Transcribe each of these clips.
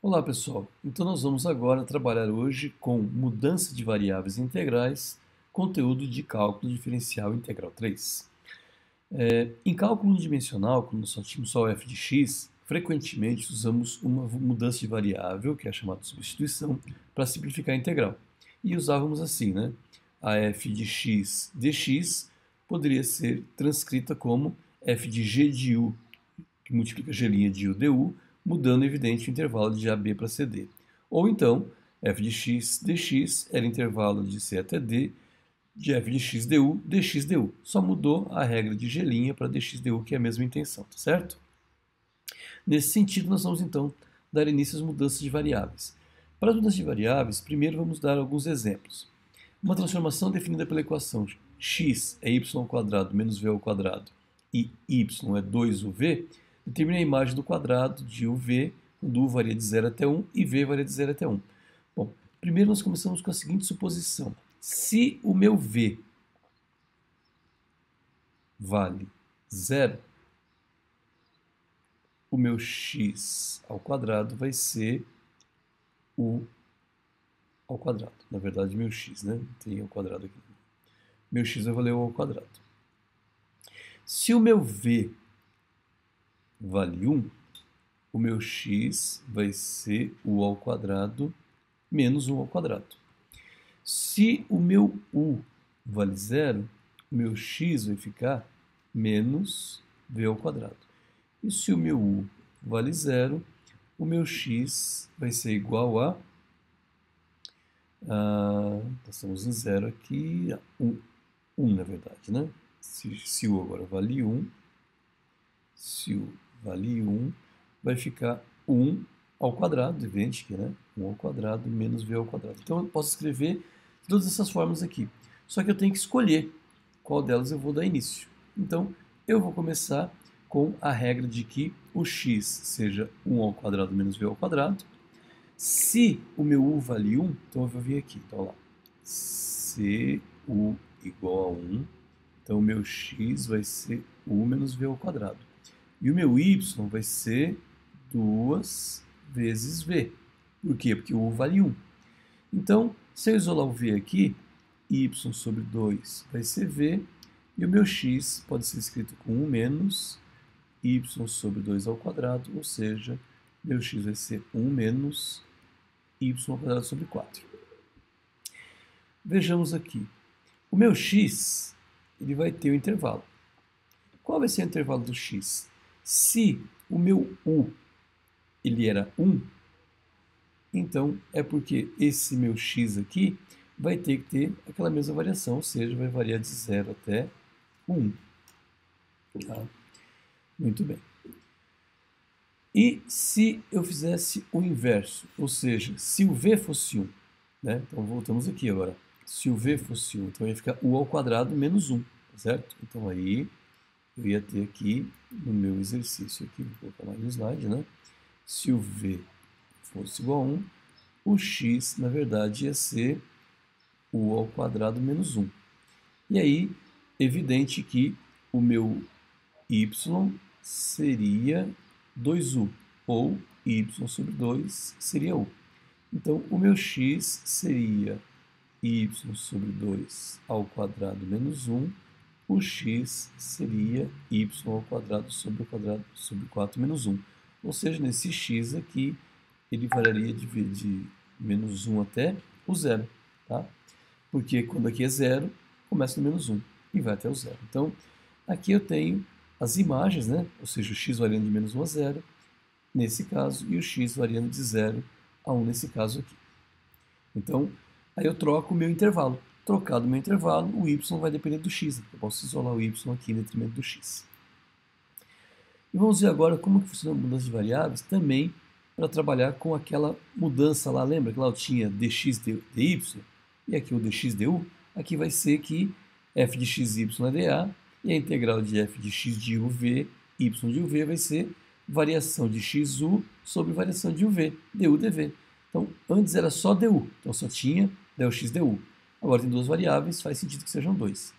Olá pessoal, então nós vamos agora trabalhar hoje com mudança de variáveis integrais, conteúdo de cálculo diferencial integral 3. Em cálculo dimensional, quando nós só tínhamos só f de x, frequentemente usamos uma mudança de variável, que é chamada de substituição, para simplificar a integral. E usávamos assim, né? A f de x dx poderia ser transcrita como f de g de u, que multiplica g' de u du, mudando, evidente, o intervalo de AB para CD. Ou então, f de x dx era intervalo de C até D, de f de x du, dx du. Só mudou a regra de g' para dx du, que é a mesma intenção, tá certo? Nesse sentido, nós vamos então dar início às mudanças de variáveis. Para as mudanças de variáveis, primeiro vamos dar alguns exemplos. Uma transformação definida pela equação x é y² menos v ao quadrado e y é 2uv, determina a imagem do quadrado de uv, quando u varia de 0 até 1 e v varia de 0 até 1. Bom, primeiro nós começamos com a seguinte suposição. Se o meu v vale 0, o meu x ao quadrado vai ser u ao quadrado. Na verdade, meu x, né? Tem ao quadrado aqui. Meu x vai valer u ao quadrado. Se o meu v vale 1, o meu x vai ser u ao quadrado menos 1 ao quadrado. Se o meu u vale 0, o meu x vai ficar menos v ao quadrado. E se o meu u vale 0, o meu x vai ser igual a... nós estamos em 0 aqui, 1 na verdade, né? Se u agora vale 1, se u vale 1, vai ficar 1 ao quadrado, evidente que, né? 1 ao quadrado menos v ao quadrado. Então, eu posso escrever de todas essas formas aqui. Só que eu tenho que escolher qual delas eu vou dar início. Então, eu vou começar com a regra de que o x seja 1 ao quadrado menos v ao quadrado. Se o meu u vale 1, então eu vou vir aqui. Então, lá. Se u igual a 1, então o meu x vai ser u menos v ao quadrado. E o meu y vai ser 2 vezes v. Por quê? Porque o u vale 1. Então, se eu isolar o v aqui, y sobre 2 vai ser v, e o meu x pode ser escrito com 1 menos y sobre 2 ao quadrado, ou seja, meu x vai ser 1 menos y ao quadrado sobre 4. Vejamos aqui. O meu x, ele vai ter o intervalo. Qual vai ser o intervalo do x? Se o meu u ele era 1, então é porque esse meu x aqui vai ter que ter aquela mesma variação, ou seja, vai variar de 0 até 1. Tá? Muito bem. E se eu fizesse o inverso, ou seja, se o v fosse 1, né? Então voltamos aqui agora. Se o v fosse 1, então ia ficar u ao quadrado menos 1, certo? Então aí eu ia ter aqui no meu exercício, aqui, vou colocar mais no slide, né? Se o v fosse igual a 1, o x, na verdade, ia ser u ao quadrado menos 1. E aí, evidente que o meu y seria 2u, ou y sobre 2 seria u. Então, o meu x seria y sobre 2 ao quadrado menos 1, o x seria y ao quadrado sobre 4 menos 1. Ou seja, nesse x aqui, ele variaria de menos 1 até o zero. Tá? Porque quando aqui é zero, começa no menos 1 e vai até o zero. Então, aqui eu tenho as imagens, né? Ou seja, o x variando de menos 1 a 0, nesse caso, e o x variando de 0 a 1 nesse caso aqui. Então, aí eu troco o meu intervalo. Trocado o meu intervalo, o y vai depender do x. Eu posso isolar o y aqui em detrimento do x. E vamos ver agora como que funciona a mudança de variáveis também para trabalhar com aquela mudança lá. Lembra que lá eu tinha dx dy? E aqui o dx du? Aqui vai ser que f de xy é dA e a integral de f de x de uv, y de uv vai ser variação de xu sobre variação de uv, du dv. Então, antes era só du, então só tinha del x du. Agora tem duas variáveis, faz sentido que sejam dois.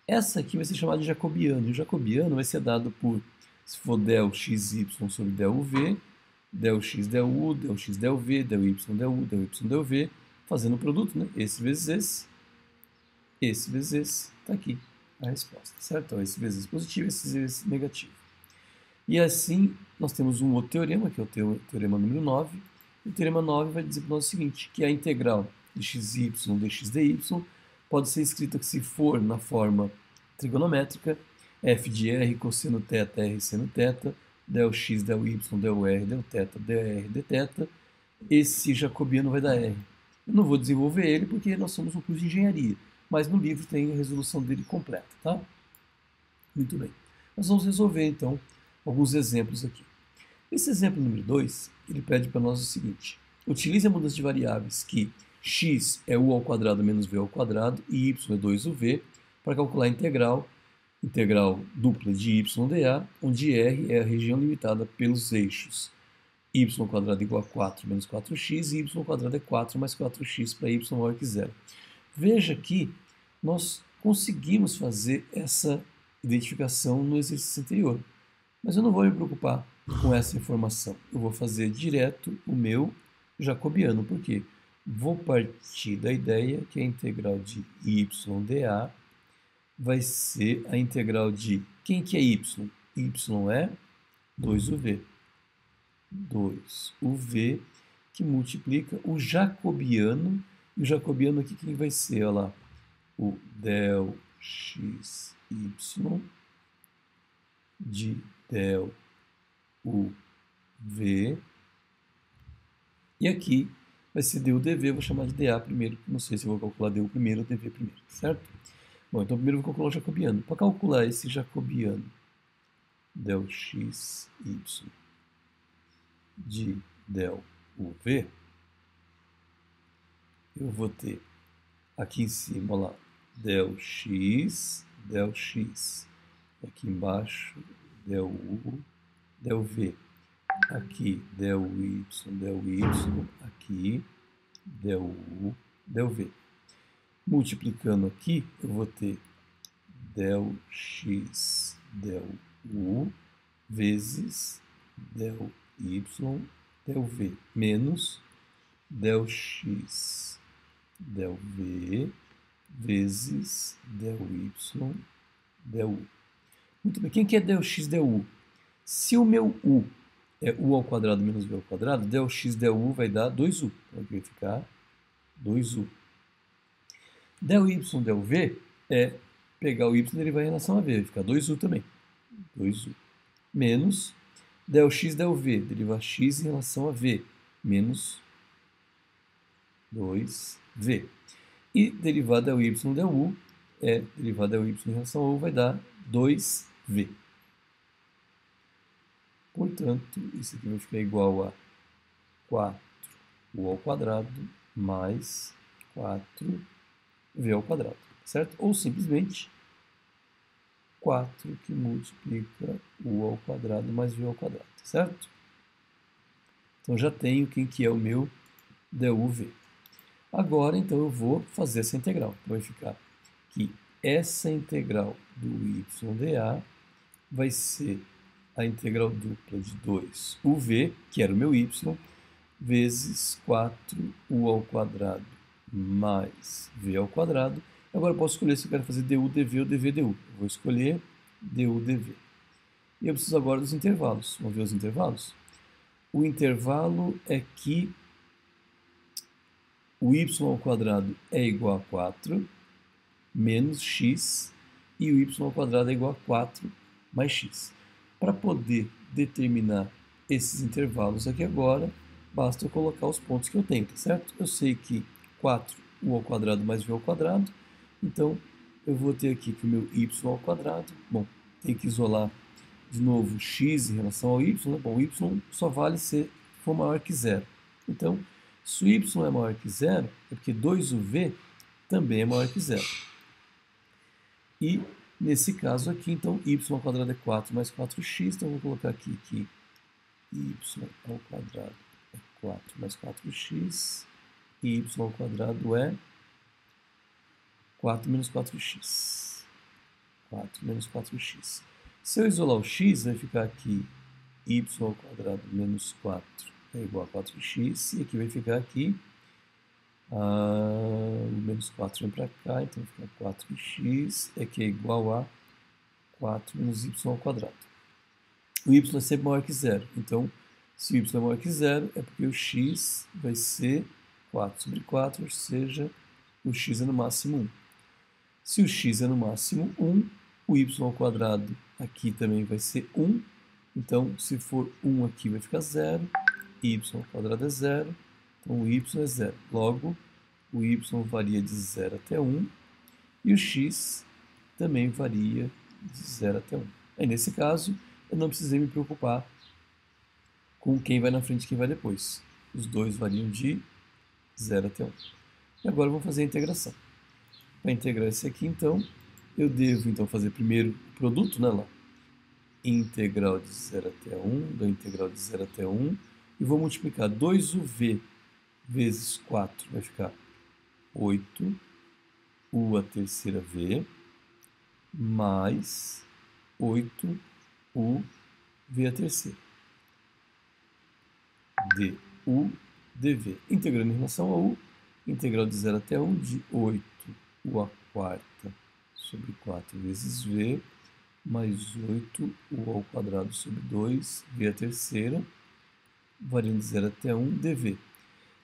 Essa aqui vai ser chamada de jacobiano, e o jacobiano vai ser dado por, se for del xy sobre del uv, del x, del u, del x, del v, del y, del u, del y, del v, fazendo o produto, né? Esse vezes esse vezes esse, está aqui a resposta, certo? Então, esse vezes esse positivo, esse vezes esse negativo. E assim, nós temos um outro teorema, que é o teorema número 9. O teorema 9 vai dizer para nós o seguinte, que a integral de xy dx dy pode ser escrita que se for na forma trigonométrica, f de r cosseno θ, r seno θ, del x, del y, del r, del θ, dr, dθ, esse jacobiano vai dar r. Eu não vou desenvolver ele porque nós somos um curso de engenharia, mas no livro tem a resolução dele completa, tá? Muito bem. Nós vamos resolver, então, alguns exemplos aqui. Esse exemplo número 2, ele pede para nós o seguinte. Utilize a mudança de variáveis que x é u ao quadrado menos v ao quadrado e y é 2uv para calcular a integral dupla de y dA, onde R é a região limitada pelos eixos y quadrado igual a 4 menos 4x e y quadrado é 4 mais 4x para y maior que zero. Veja que nós conseguimos fazer essa identificação no exercício anterior, mas eu não vou me preocupar com essa informação. Eu vou fazer direto o meu jacobiano, porque vou partir da ideia que a integral de y dA vai ser a integral de... Quem que é y? Y é 2uv. 2uv que multiplica o jacobiano. E o jacobiano aqui quem vai ser? Olha lá. O del xy de del uv. E aqui vai ser du dv, eu vou chamar de dA primeiro, não sei se eu vou calcular du primeiro ou dv primeiro, certo? Bom, então primeiro eu vou calcular o jacobiano. Para calcular esse jacobiano del xy de del uv, eu vou ter aqui em cima, olha lá, del x, aqui embaixo, del u, del v, aqui del y, aqui del u, del v. Multiplicando aqui, eu vou ter del x, del u, vezes del y, del v, menos del x, del v, vezes del y, del u. Muito bem, quem que é del x, del u? Se o meu u é u ao quadrado menos v ao quadrado, del x, del u vai dar 2u. Então aqui vai ficar 2u. Del y, del v é pegar o y e derivar em relação a v, vai ficar 2u também. 2u. Menos del x, del v, derivar x em relação a v, menos 2v. E derivar del y, del u, derivar del y em relação a u, vai dar 2v. Portanto, isso aqui vai ficar igual a 4u ao quadrado mais 4v ao quadrado, certo? Ou simplesmente 4 que multiplica u ao quadrado mais v ao quadrado, certo? Então já tenho quem que é o meu duv. Agora, então, eu vou fazer essa integral. Então, vai ficar que essa integral do y dA vai ser a integral dupla de 2uv, que era o meu y, vezes 4u ao quadrado mais v ao quadrado. Agora eu posso escolher se eu quero fazer du dv ou dv du. Eu vou escolher du dv. E eu preciso agora dos intervalos. Vamos ver os intervalos? O intervalo é que o y ao quadrado é igual a 4 menos x e o y ao quadrado é igual a 4 mais x. Para poder determinar esses intervalos aqui agora, basta eu colocar os pontos que eu tenho, tá certo? Eu sei que 4u ao quadrado mais v ao quadrado, então eu vou ter aqui que o meu y ao quadrado, bom, tem que isolar de novo x em relação ao y, né? Bom, o y só vale se for maior que zero. Então, se o y é maior que zero, é porque 2uv também é maior que zero. E nesse caso aqui, então, y ao quadrado é 4 mais 4x, então eu vou colocar aqui que y ao quadrado é 4 mais 4x, e y ao quadrado é 4 menos 4x. 4 menos 4x. Se eu isolar o x, vai ficar aqui y ao quadrado menos 4 é igual a 4x, e aqui vai ficar aqui, o menos 4 vem para cá, então vai ficar 4x, aqui é igual a 4 menos y ao quadrado. O y é sempre maior que zero, então se o y é maior que zero, é porque o x vai ser 4 sobre 4, ou seja, o x é no máximo 1. Se o x é no máximo 1, o y ao quadrado aqui também vai ser 1. Então, se for 1 aqui vai ficar 0, y ao quadrado é 0, então o y é 0. Logo, o y varia de 0 até 1 e o x também varia de 0 até 1. Aí, nesse caso, eu não precisei me preocupar com quem vai na frente e quem vai depois. Os dois variam de 0 até 1. E agora vamos fazer a integração. Para integrar esse aqui, então, eu devo então fazer primeiro o produto, né, lá. Integral de 0 até 1, da integral de 0 até 1, e vou multiplicar 2uv vezes 4, vai ficar 8, u a terceira v, mais 8, u v a terceira, du dv. Integrando em relação a u, integral de 0 até 1 de 8, u a quarta sobre 4 vezes v, mais 8, u ao quadrado sobre 2, v a terceira, variando de 0 até 1, dv.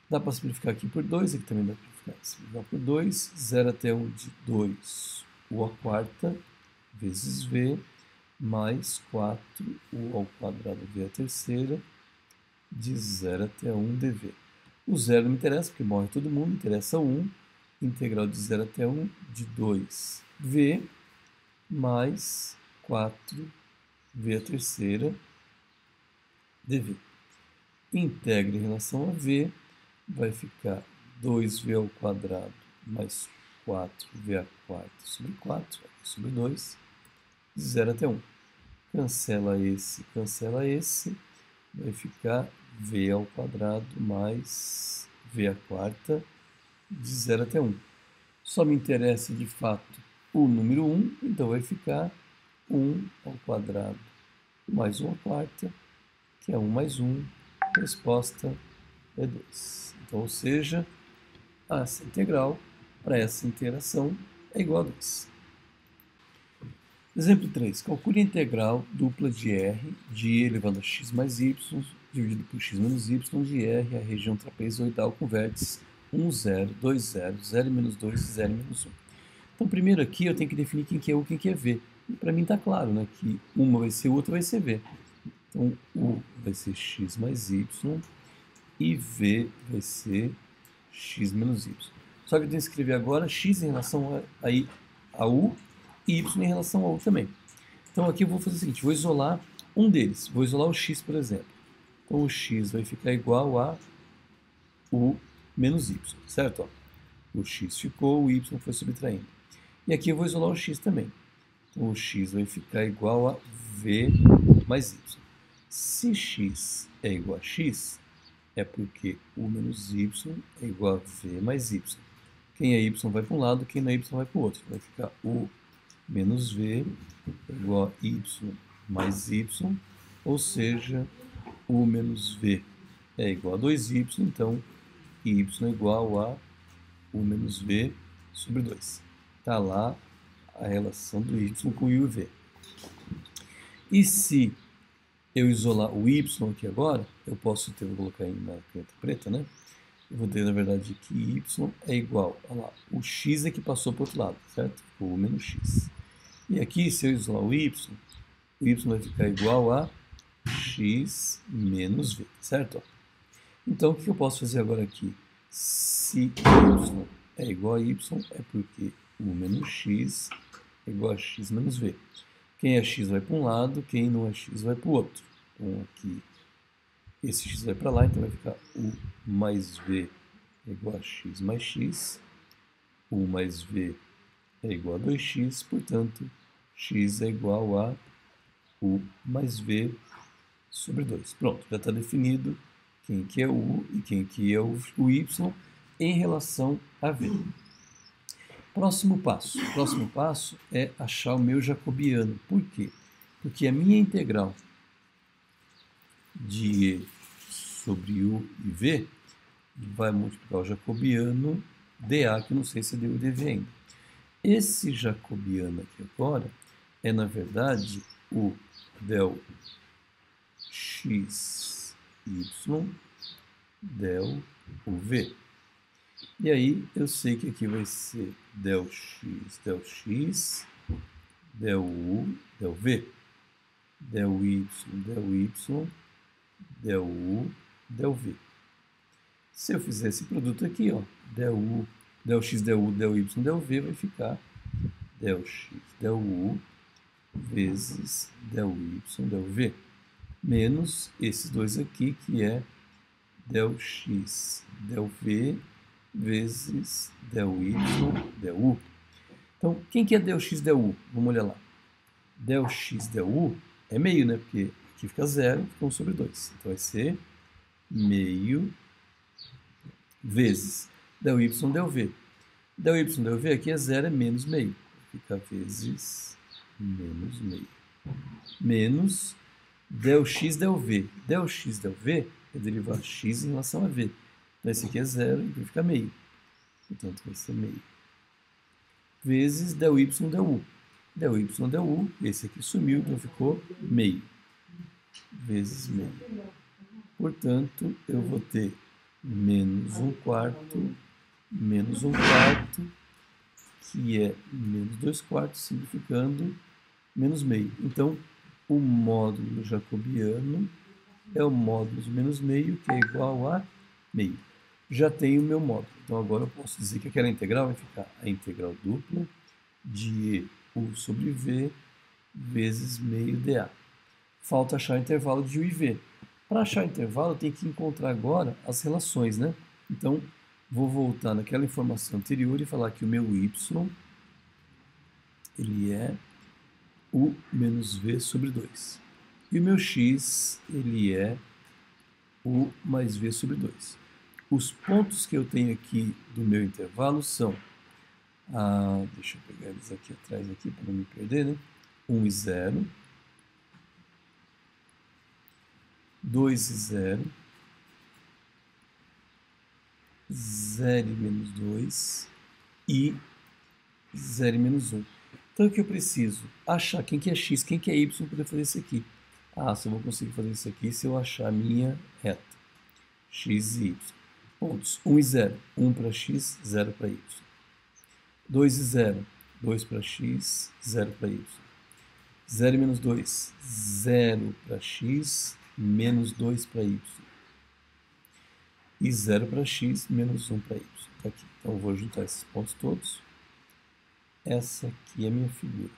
Dá para simplificar aqui por 2, aqui também dá para simplificar por 2, 0 até 1 de 2, u a quarta, vezes v, mais 4, u ao quadrado, v a terceira, de 0 até 1, dv. O 0 não me interessa, porque morre todo mundo, interessa 1, integral de 0 até 1 de 2v, mais 4v a terceira, dv. Integra em relação a v, vai ficar 2v ao quadrado mais 4v a quarta sobre 4, sobre 2, de 0 até 1. Cancela esse, vai ficar v ao quadrado mais v a quarta, de 0 até 1. Só me interessa, de fato, o número 1, então vai ficar 1 ao quadrado mais 1 à quarta, que é 1 mais 1, resposta é 2. Então, ou seja, essa integral para essa interação é igual a 2. Exemplo 3. Calcule a integral dupla de r de e elevado a x mais y dividido por x menos y de r, a região trapezoidal com vértices 1, 0, 2, 0, 0 menos 2 e 0 menos 1. Então, primeiro aqui eu tenho que definir quem que é u e quem que é v. Para mim está claro, né, que uma vai ser u, outra vai ser v. Então, u vai ser x mais y e v vai ser x menos y. Só que eu tenho que escrever agora x em relação a u e y em relação a u também. Então, aqui eu vou fazer o seguinte, vou isolar um deles. Vou isolar o x, por exemplo. Então, o x vai ficar igual a u menos y, certo? Ó, o x ficou, o y foi subtraindo. E aqui eu vou isolar o x também. Então, o x vai ficar igual a v mais y. Se x é igual a x, é porque u menos y é igual a v mais y. Quem é y vai para um lado, quem não é y vai para o outro. Vai ficar u menos v igual a y mais y, ou seja, u menos v é igual a 2y, então y é igual a u menos v sobre 2. Está lá a relação do y com u e v. E se eu isolar o y aqui agora, eu posso ter, vou colocar aí na caneta preta, né? Eu vou ter, na verdade, que y é igual a lá, o x é que passou para o outro lado, certo? O menos x. E aqui, se eu isolar o y vai ficar igual a x menos v, certo? Então, o que eu posso fazer agora aqui? Se y é igual a y, é porque u menos x é igual a x menos v. Quem é x vai para um lado, quem não é x vai para o outro. Então, aqui, esse x vai para lá, então vai ficar u mais v é igual a x mais x. U mais v é igual a 2x, portanto, x é igual a u mais v sobre 2. Pronto, já está definido quem que é o u e quem que é o y em relação a v. Próximo passo é achar o meu jacobiano. Por quê? Porque a minha integral de e sobre U e V, vai multiplicar o jacobiano dA, que eu não sei se é du e dv ainda. Esse jacobiano aqui agora é, na verdade, o del x, y, del uv. E aí eu sei que aqui vai ser del x, del u, del v, del y, del u, del v. Se eu fizer esse produto aqui, ó, del x, del u, del y, del v, vai ficar del x, del u, vezes del y, del v, menos esses dois aqui, que é del x, del v, vezes del y, del u. Então, quem que é del x, del u? Vamos olhar lá. Del x, del u é meio, né? Porque aqui fica 0, fica 1 sobre 2. Então, vai ser meio vezes del y, del v. Del y, del v aqui é 0, é menos meio. Fica vezes menos meio. Menos del x, del v. Del x, del v é derivar x em relação a v. Então, esse aqui é 0 e aqui fica meio. Portanto, vai ser meio. Vezes del y, del u. Del y, del u, esse aqui sumiu, então ficou meio. Vezes meio. Portanto, eu vou ter menos 1/4, menos 1/4, que é menos 2/4, simplificando, menos meio. Então, o módulo jacobiano é o módulo de menos meio, que é igual a meio. Já tenho o meu módulo. Então, agora eu posso dizer que aquela integral vai ficar a integral dupla de u sobre v vezes meio dA. Falta achar o intervalo de u e v. Para achar o intervalo, eu tenho que encontrar agora as relações, né? Então, vou voltar naquela informação anterior e falar que o meu y, ele é u menos v sobre 2. E o meu x, ele é u mais v sobre 2. Os pontos que eu tenho aqui do meu intervalo são, deixa eu pegar eles aqui atrás aqui para não me perder, né? 1 e 0, 2 e 0, 0 e menos 2 e 0 e menos 1. Então, o que eu preciso? Achar quem que é x, quem que é y para poder fazer isso aqui. Só vou conseguir fazer isso aqui se eu achar a minha reta. X e y. Pontos. 1 e 0. 1 para x, 0 para y. 2 e 0. 2 para x, 0 para y. 0 e menos 2. 0 para x, menos 2 para y. E 0 para x, menos 1 para y. Tá aqui. Então, eu vou juntar esses pontos todos. Essa aqui é a minha figura.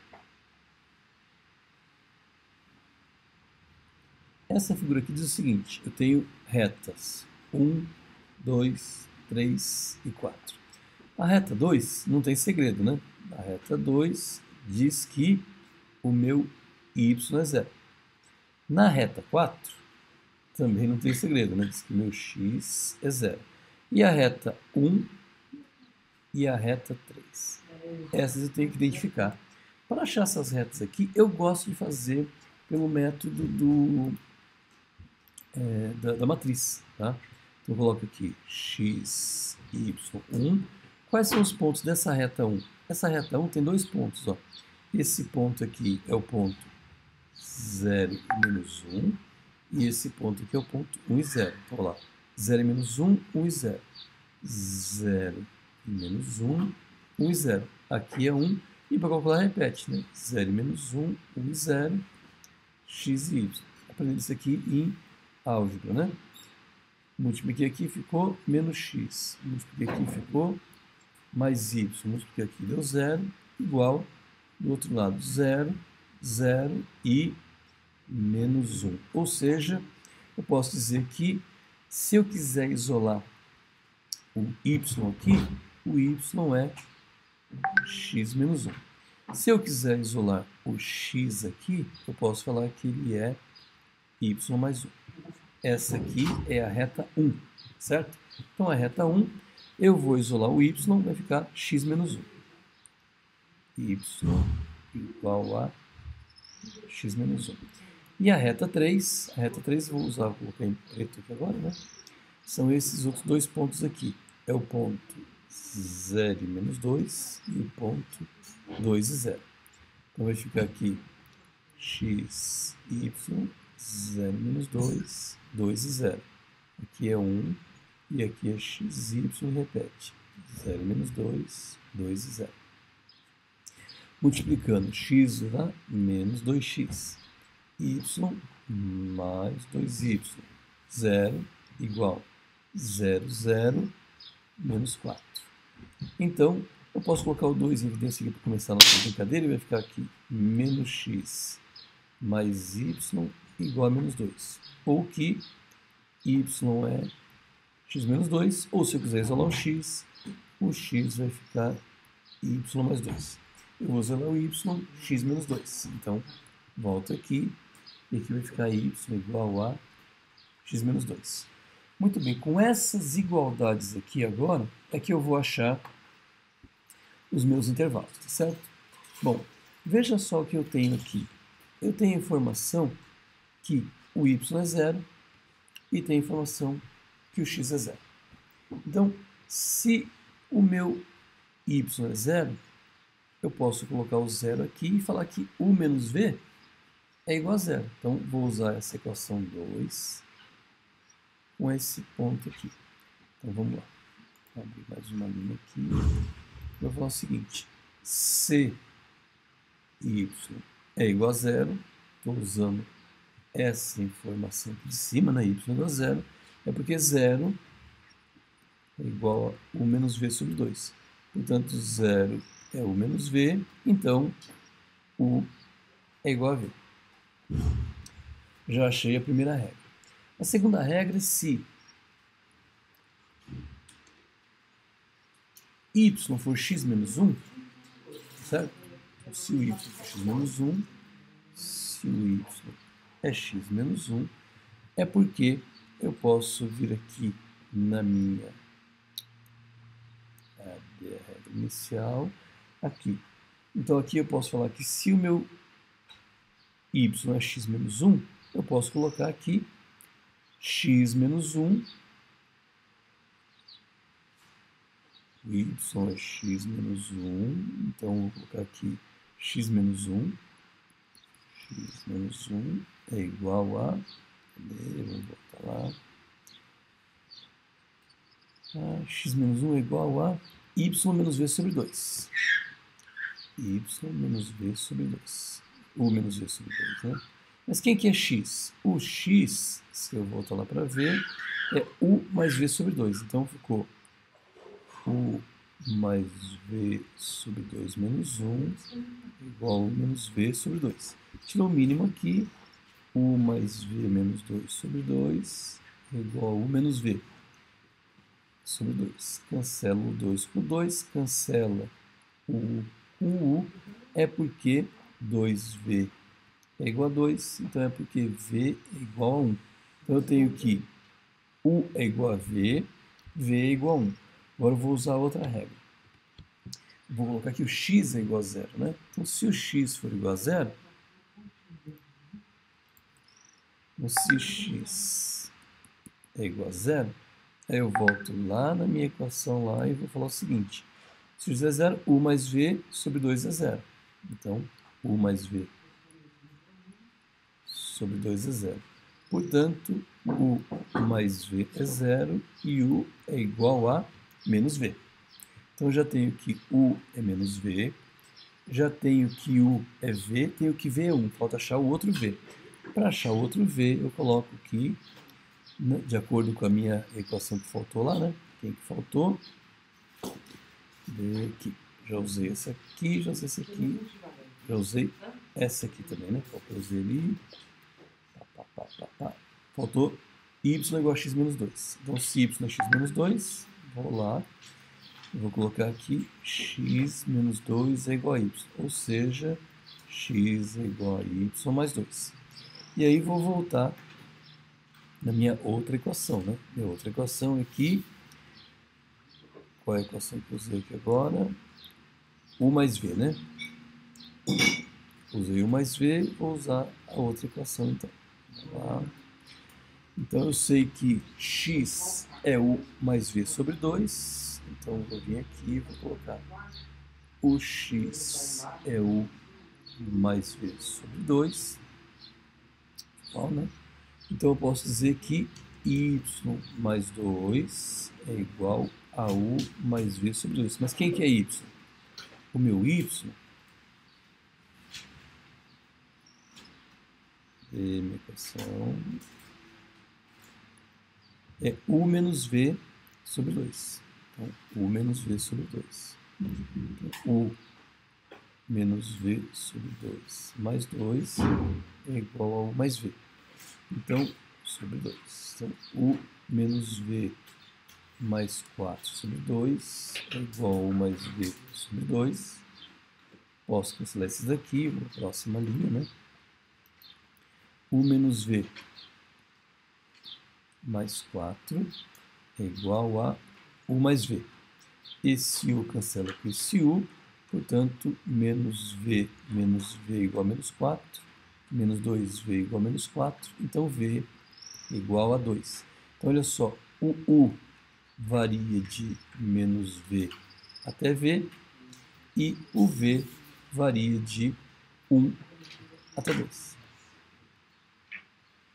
Essa figura aqui diz o seguinte: eu tenho retas 1, 2, 3 e 4. A reta 2 não tem segredo, né? A reta 2 diz que o meu y é 0. Na reta 4, também não tem segredo, né? Diz que o meu x é 0. E a reta 1 e a reta 3. Essas eu tenho que identificar. Para achar essas retas aqui, eu gosto de fazer pelo método da matriz, tá? Então, eu coloco aqui x, y1. Quais são os pontos dessa reta 1? Essa reta 1 tem 2 pontos, ó. Esse ponto aqui é o ponto 0 e menos 1. E esse ponto aqui é o ponto 1 e 0. Então, olha lá. 0 e menos 1, 1 e 0. 0 e menos 1, 1 e 0. Aqui é 1. E para calcular, repete, né? 0 e menos 1, 1 e 0. X e y. Aprendi isso aqui em álgebra, né? Multipliquei aqui, ficou menos x. Multipliquei aqui, ficou mais y. Multipliquei aqui, deu 0, igual, do outro lado, 0, 0 e menos 1. Ou seja, eu posso dizer que, se eu quiser isolar o y aqui, o y é x menos 1. Se eu quiser isolar o x aqui, eu posso falar que ele é y mais 1. Essa aqui é a reta 1, certo? Então, a reta 1, eu vou isolar o y, vai ficar x menos 1. y igual a x menos 1. E a reta 3, vou colocar em preto aqui agora, né? São esses outros dois pontos aqui. É o ponto 0 e menos 2 e o ponto 2 e 0. Então vai ficar aqui x, y, 0 menos 2, 2 e 0. Aqui é 1 e aqui é x, y, repete. 0 menos 2, 2 e 0. Multiplicando x dá menos 2x, y mais 2y, 0 igual 0, 0, menos 4. Então, eu posso colocar o 2 em evidência aqui para começar a nossa brincadeira e vai ficar aqui menos x mais y igual a menos 2. Ou que y é x menos 2, ou se eu quiser isolar o x vai ficar y mais 2. Eu vou isolar o y, x menos 2. Então, volto aqui, e aqui vai ficar y igual a x menos 2. Muito bem, com essas igualdades aqui agora, é que eu vou achar os meus intervalos, tá certo? Bom, veja só o que eu tenho aqui. Eu tenho a informação que o y é 0 e tenho a informação que o x é 0. Então, se o meu y é 0, eu posso colocar o 0 aqui e falar que u menos v é igual a 0. Então, vou usar essa equação 2 com esse ponto aqui. Então, vamos lá. Vou abrir mais uma linha aqui. Eu vou falar o seguinte. Se y é igual a 0, estou usando essa informação aqui de cima, né? Y igual a 0, é porque 0 é igual a u menos v sobre 2. Portanto, 0 é u menos v, então u é igual a v. Já achei a primeira regra. A segunda regra é se y for x menos 1, certo? Então, se o y for x menos 1, se o y é x menos 1, é porque eu posso vir aqui na minha regra inicial, aqui. Então, aqui eu posso falar que se o meu y é x menos 1, eu posso colocar aqui x menos 1, o y é x menos 1, então eu vou colocar aqui x menos 1, x menos 1 é igual a, vamos voltar lá, x menos 1 é igual a y menos v sobre 2, y menos v sobre 2, u menos v sobre 2, né? Mas quem que é x? O x, se eu voltar lá para ver, é u mais v sobre 2. Então ficou u mais v sobre 2 menos 1 igual a u menos v sobre 2. Tirou o mínimo aqui, u mais v menos 2 sobre 2 é igual a u menos v sobre 2. Cancela o 2 com 2, cancela o u com u, é porque 2v é igual a 2, então é porque v é igual a 1. Então eu tenho que u é igual a v, v é igual a 1. Agora eu vou usar outra regra. Vou colocar que o x é igual a 0, né? Então se o x for igual a 0, então, se x é igual a 0, aí eu volto lá na minha equação lá e vou falar o seguinte. Se o x é 0, u mais v sobre 2 é 0. Então, u mais v sobre 2 é 0. Portanto, u mais v é 0 e u é igual a menos v. Então, já tenho que u é menos v, já tenho que u é v, tenho que v é 1, falta achar o outro v. Para achar o outro v, eu coloco aqui, né, de acordo com a minha equação que faltou lá, né? Quem que faltou? V aqui. Já usei essa aqui, já usei essa aqui, já usei essa aqui também, né? Eu usei ali. Faltou y igual a x menos 2. Então, se y é x menos 2, vou lá, eu vou colocar aqui x menos 2 é igual a y, ou seja, x é igual a y mais 2. E aí vou voltar na minha outra equação, né? Minha outra equação aqui, qual é a equação que eu usei aqui agora? U mais v, né? Usei u mais v, vou usar a outra equação então. Vamos lá. Então eu sei que x é u mais v sobre 2. Então eu vou vir aqui e vou colocar o x é u mais v sobre 2. Bom, né? Então eu posso dizer que y mais 2 é igual a u mais v sobre 2. Mas quem que é y? O meu y, minha equação, é u menos v sobre 2. Então, u menos v sobre 2. U menos v sobre 2 mais 2 é igual a u mais v. Então, sobre 2. Então, u menos v mais 4 sobre 2 é igual a u mais v sobre 2. Posso cancelar esses daqui, vou para a próxima linha, né? U menos v mais 4 é igual a u mais v. Esse u cancela com esse u, portanto, menos v igual a menos 4, menos 2v igual a menos 4, então v igual a 2. Então, olha só, o u varia de menos v até v, e o v varia de 1 até 2.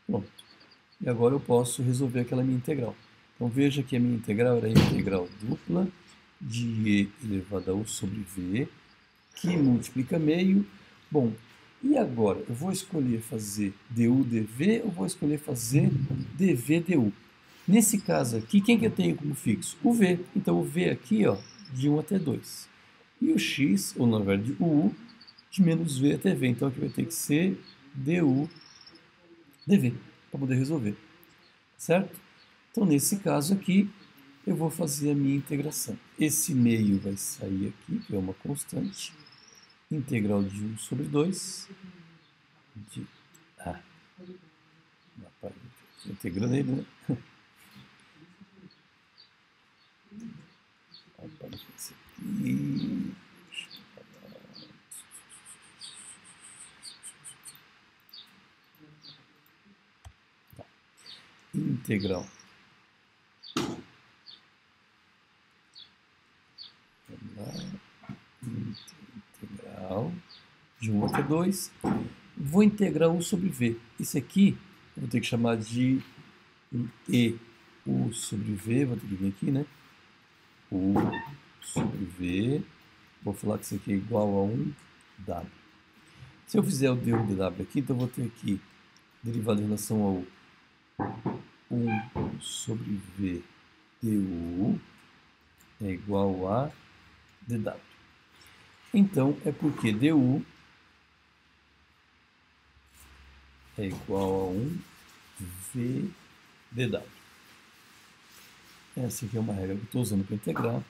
Pronto. E agora eu posso resolver aquela minha integral. Então, veja que a minha integral era a integral dupla de e elevado a u sobre v, que multiplica meio. Bom, e agora? Eu vou escolher fazer du dv ou vou escolher fazer dv du? Nesse caso aqui, quem que eu tenho como fixo? O v. Então, o v aqui, ó, de 1 até 2. E o x, ou na verdade o u, de menos v até v. Então, aqui vai ter que ser du dv, para poder resolver. Certo? Então, nesse caso aqui, eu vou fazer a minha integração. Esse meio vai sair aqui, que é uma constante. Integral de 1 sobre 2. Integrando ele, né? Aparece aqui. Tá. Integral. Vamos lá. Integral de 1 até 2. Vou integrar u sobre v. Isso aqui eu vou ter que chamar de u sobre v. Vou ter que vir aqui, né? U sobre v. Vou falar que isso aqui é igual a 1w. Se eu fizer o du dw aqui, então eu vou ter aqui derivada em relação ao 1 sobre v du é igual a dw. Então, é porque du é igual a 1 v dw. Essa aqui é uma regra que eu estou usando para integrar.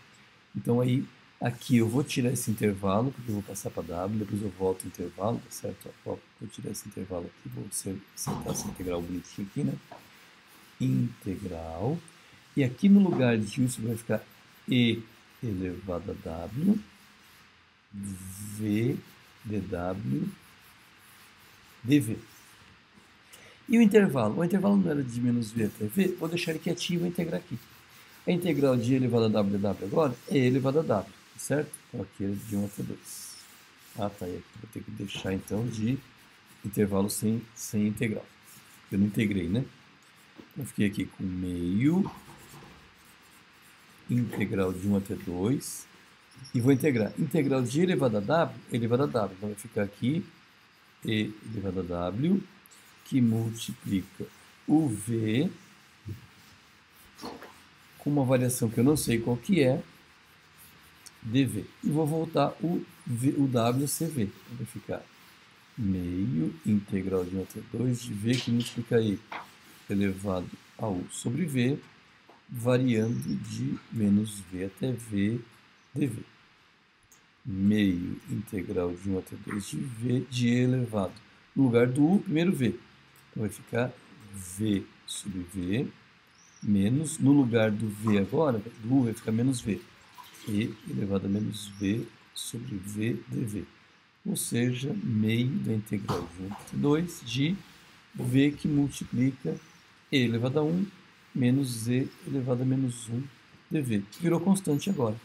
Então, aí, aqui eu vou tirar esse intervalo, porque eu vou passar para w, depois eu volto o intervalo, tá certo? Vou tirar esse intervalo aqui, vou sentar essa integral bonitinho aqui, né? Integral. E aqui no lugar de u vai ficar e elevado a w, v dw dv. E o intervalo? O intervalo não era de menos v até v, vou deixar ele quietinho e vou integrar aqui. A integral de e elevado a w dw agora é e elevado a w, certo? Então aqui é de 1 até 2. Ah, tá. E aqui vou ter que deixar então de intervalo sem integral. Eu não integrei, né? Eu fiquei aqui com meio, integral de 1 até 2, e vou integrar. Integral de e elevado a w, elevado a w. Então vai ficar aqui e elevado a w, que multiplica o v com uma variação que eu não sei qual que é, dv. E vou voltar o w a ser v. Então vai ficar meio integral de 1 até 2 de v, que multiplica e elevado a u sobre v, variando de menos v até v dv. Meio integral de 1 até 2 de v de e elevado. No lugar do u, primeiro v. Então vai ficar v sobre v, menos, no lugar do v agora, do u vai ficar menos v. E elevado a menos v sobre v dv. ou seja, meio da integral de 1 entre 2 de v que multiplica e elevado a 1 menos z elevado a menos 1 dv. Virou constante agora.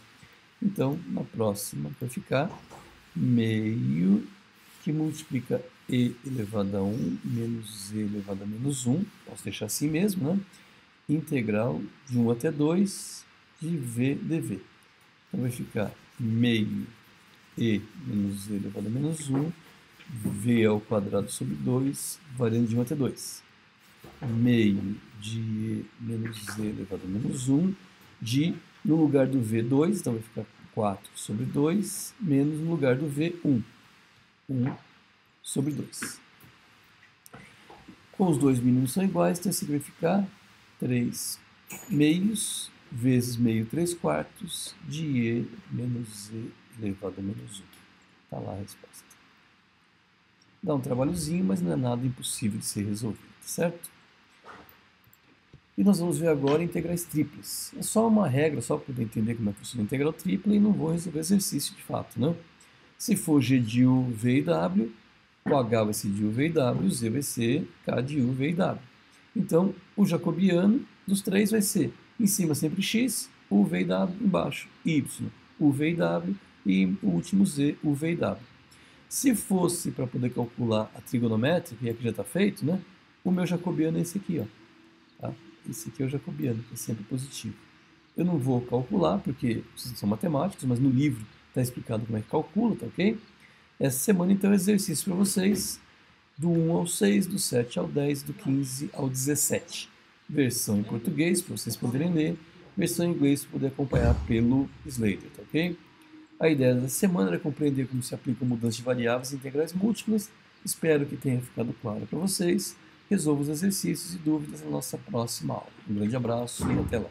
Então, na próxima vai ficar meio que multiplica e elevado a 1 menos z elevado a menos 1. Posso deixar assim mesmo, né? Integral de 1 até 2 de v dv. Então, vai ficar meio e menos z elevado a menos 1, v ao quadrado sobre 2, variando de 1 até 2. Meio de e menos z elevado a menos 1, de, no lugar do v, 2, então vai ficar 4 sobre 2, menos no lugar do v, 1. 1 sobre 2. Com os dois mínimos são iguais, então esse aqui vai ficar 3 meios vezes meio 3 quartos de e menos z elevado a menos 1. Está lá a resposta. Dá um trabalhozinho, mas não é nada impossível de ser resolvido, certo? E nós vamos ver agora integrais triplas. É só uma regra, só para poder entender como é que funciona a integral tripla e não vou resolver exercício de fato, né? Se for g de u, v e w, o h vai ser de u, v e w, o z vai ser k de u, v e w. Então, o jacobiano dos três vai ser, em cima sempre x, u, v e w, embaixo y, u, v e w, e o último z, u, v e w. Se fosse para poder calcular a trigonométrica, e aqui já está feito, né? O meu jacobiano é esse aqui, ó. Tá? Esse aqui é o jacobiano, que é sempre positivo. Eu não vou calcular, porque vocês são matemáticos, mas no livro está explicado como é que calcula, tá ok? Essa semana, então, é exercício para vocês do 1 ao 6, do 7 ao 10, do 15 ao 17. Versão em português, para vocês poderem ler, versão em inglês, para poder acompanhar pelo Slater, tá ok? A ideia da semana é compreender como se aplica a mudança de variáveis e integrais múltiplas. Espero que tenha ficado claro para vocês. Resolva os exercícios e dúvidas na nossa próxima aula. Um grande abraço e até lá.